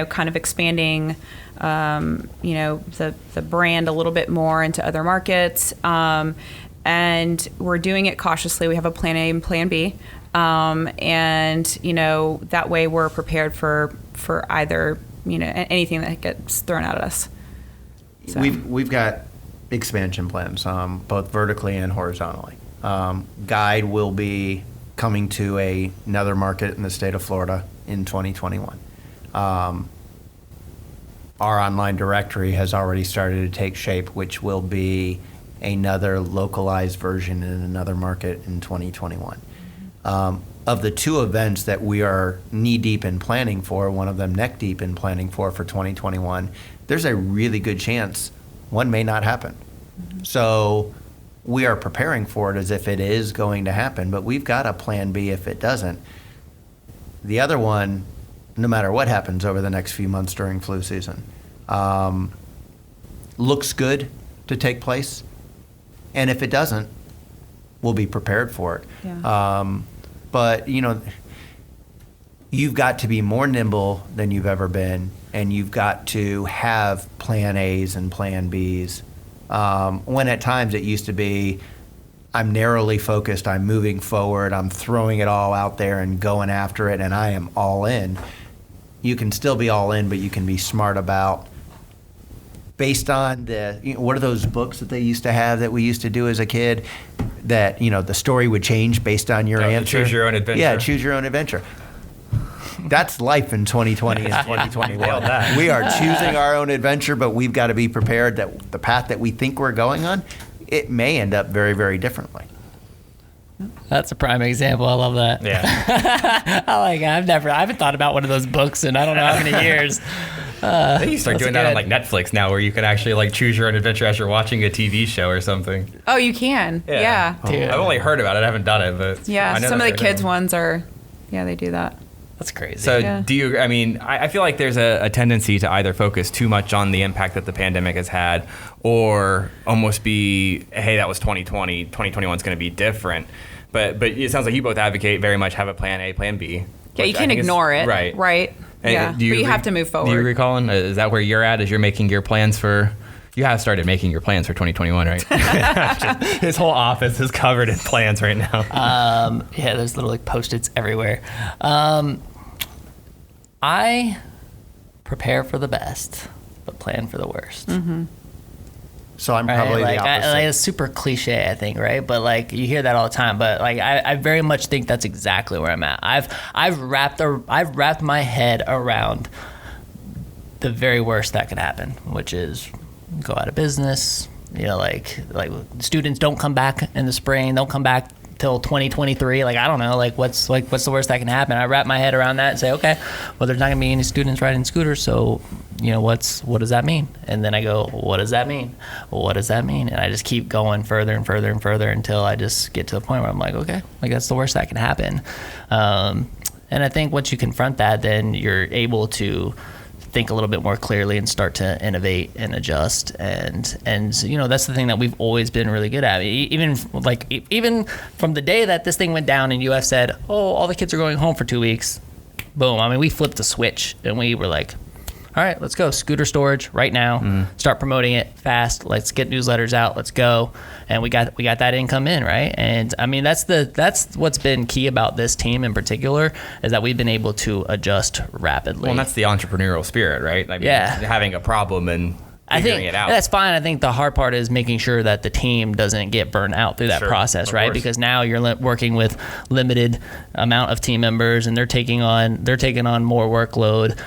kind of expanding, the brand a little bit more into other markets. And we're doing it cautiously. We have a plan A and plan B, and that way we're prepared for either anything that gets thrown at us. So. We've got expansion plans, both vertically and horizontally. Guide will be coming to another market in the state of Florida in 2021. Our online directory has already started to take shape, which will be another localized version in another market in 2021. Of the two events that we are knee deep in planning for, one of them neck deep in planning for 2021, there's a really good chance one may not happen. So we are preparing for it as if it is going to happen, but we've got a plan B if it doesn't. The other one, no matter what happens over the next few months during flu season, looks good to take place. And if it doesn't, we'll be prepared for it. Yeah. But, you've got to be more nimble than you've ever been, and you've got to have plan A's and plan B's. When at times it used to be, I'm narrowly focused, I'm moving forward, I'm throwing it all out there and going after it, and I am all in. You can still be all in, but you can be smart about, based on what are those books that they used to have that we used to do as a kid, that, the story would change based on your answer. Choose your own adventure. Yeah, choose your own adventure. That's life in 2020 and 2021. We are choosing our own adventure, but we've got to be prepared that the path that we think we're going on, it may end up very, very differently. That's a prime example. I love that. Yeah. I like it. I haven't thought about one of those books in I don't know how many years. I think you start doing that on like Netflix now, where you can actually like choose your own adventure as you're watching a TV show or something. Oh, you can. Yeah. Dude. I've only heard about it. I haven't done it, but Yeah. I know Some of that the they're kids' doing it. ones are, they do that. That's crazy. So Yeah. do you, I feel like there's a tendency to either focus too much on the impact that the pandemic has had, or almost be, hey, that was 2020, 2021 is going to be different. But it sounds like you both advocate very much have a plan A, plan B. Yeah, you can't ignore it. Right. Right. And Yeah. But you have to move forward. Do you agree, Collin? Is that where you're at? Is you're making your plans for... You have started making your plans for 2021, right? His whole office is covered in plans right now. Yeah, there's little like Post-its everywhere. I prepare for the best, but plan for the worst. Mm-hmm. So I'm Right? probably Like, the opposite. it's super cliche, I think, right? But like you hear that all the time. But like I very much think that's exactly where I'm at. I've wrapped my head around the very worst that could happen, which is go out of business. Like students don't come back in the spring, don't come back till 2023. Like, I don't know, like what's the worst that can happen? I wrap my head around that and say, okay, well, there's not gonna be any students riding scooters, so what does that mean? And then I go, what does that mean? What does that mean? And I just keep going further and further and further until I just get to the point where I'm like, okay, like that's the worst that can happen. And I think once you confront that, then you're able to think a little bit more clearly and start to innovate and adjust. And that's the thing that we've always been really good at. Even from the day that this thing went down and UF said, oh, all the kids are going home for 2 weeks, boom. We flipped the switch and we were like, all right, let's go. Scooter storage right now. Start promoting it fast. Let's get newsletters out. Let's go. And we got that income in, right? And that's what's been key about this team in particular, is that we've been able to adjust rapidly. Well, and that's the entrepreneurial spirit, right? Having a problem and figuring it out. That's fine. I think the hard part is making sure that the team doesn't get burned out through that Sure, process, of right? course. Because now you're working with limited amount of team members, and they're taking on more workload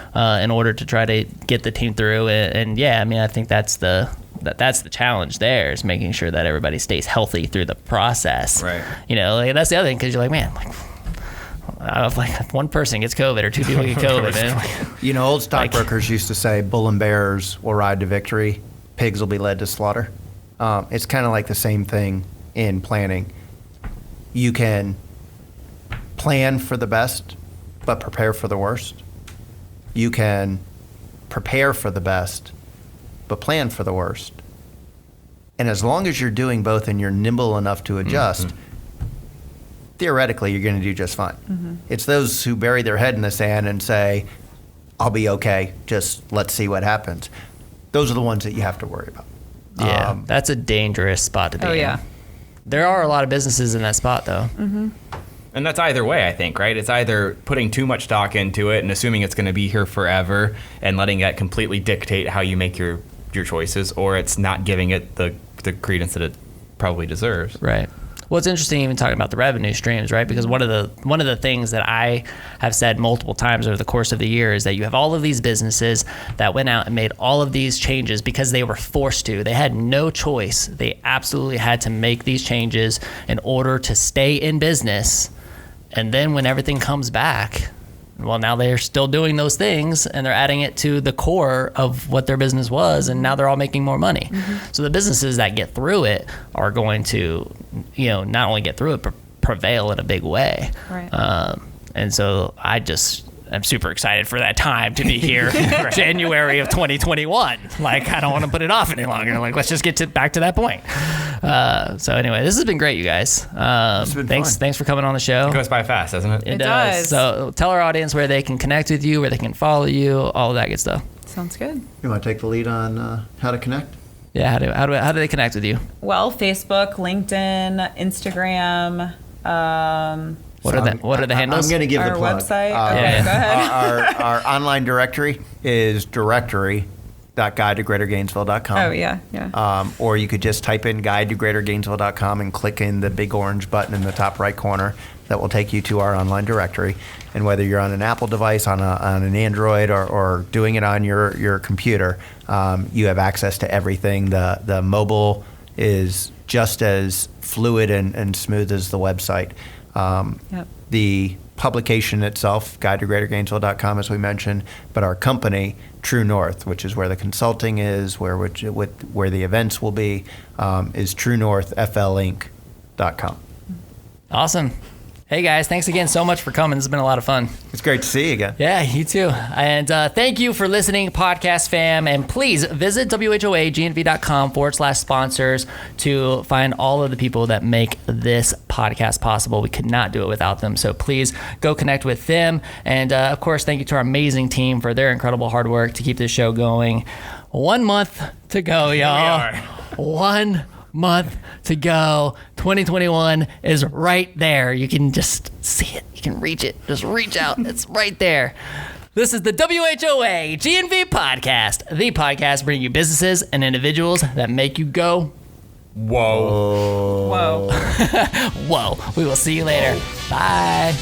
in order to try to get the team through. And I think that's the challenge there, is making sure that everybody stays healthy through the process. Right. That's the other thing, because you're like, man, if one person gets COVID or two people get COVID, man. Old stockbrokers used to say, bull and bears will ride to victory, pigs will be led to slaughter. It's kind of like the same thing in planning. You can plan for the best, but prepare for the worst. You can prepare for the best, but plan for the worst. And as long as you're doing both and you're nimble enough to adjust, theoretically, you're going to do just fine. Mm-hmm. It's those who bury their head in the sand and say, I'll be okay, just let's see what happens. Those are the ones that you have to worry about. Yeah, that's a dangerous spot to be in. Yeah. There are a lot of businesses in that spot, though. Mm-hmm. And that's either way, I think, right? It's either putting too much stock into it and assuming it's going to be here forever and letting that completely dictate how you make your choices, or it's not giving it the credence that it probably deserves. Right. Well, it's interesting even talking about the revenue streams, right? Because one of the things that I have said multiple times over the course of the year is that you have all of these businesses that went out and made all of these changes because they were forced to. They had no choice. They absolutely had to make these changes in order to stay in business. And then when everything comes back, well, now they're still doing those things and they're adding it to the core of what their business was, and now they're all making more money. So the businesses that get through it are going to, not only get through it, but prevail in a big way. Right. And so I'm super excited for that time to be here, January of 2021. Like, I don't want to put it off any longer. Like, let's just get back to that point. So anyway, this has been great, you guys. Thanks for coming on the show. It goes by fast, doesn't it? It does. So tell our audience where they can connect with you, where they can follow you, all of that good stuff. Sounds good. You want to take the lead on how to connect? Yeah, how do they connect with you? Well, Facebook, LinkedIn, Instagram. What are the handles? I'm going to give Our the plug. website. Okay, go ahead. Our online directory is directory.guidetogreatergainesville.com. Oh, yeah. Or you could just type in guidetogreatergainesville.com and click in the big orange button in the top right corner. That will take you to our online directory. And whether you're on an Apple device, on an Android, or doing it on your computer, you have access to everything. The mobile is just as fluid and smooth as the website. The publication itself, guidetogreatergainesville.com, as we mentioned, but our company, True North, which is where the consulting is, where the events will be, is truenorthflinc.com. Awesome. Hey guys, thanks again so much for coming. This has been a lot of fun. It's great to see you again. Yeah, you too. And thank you for listening, podcast fam. And please visit whoagnv.com/sponsors to find all of the people that make this podcast possible. We could not do it without them. So please go connect with them. And of course, thank you to our amazing team for their incredible hard work to keep this show going. 1 month to go, y'all. 1 month to go. 2021 is right there. You can just see it. You can reach it. Just reach out. It's right there. This is the WHOA GNV podcast, the podcast bringing you businesses and individuals that make you go, Whoa. Whoa. whoa. We will see you later. Bye.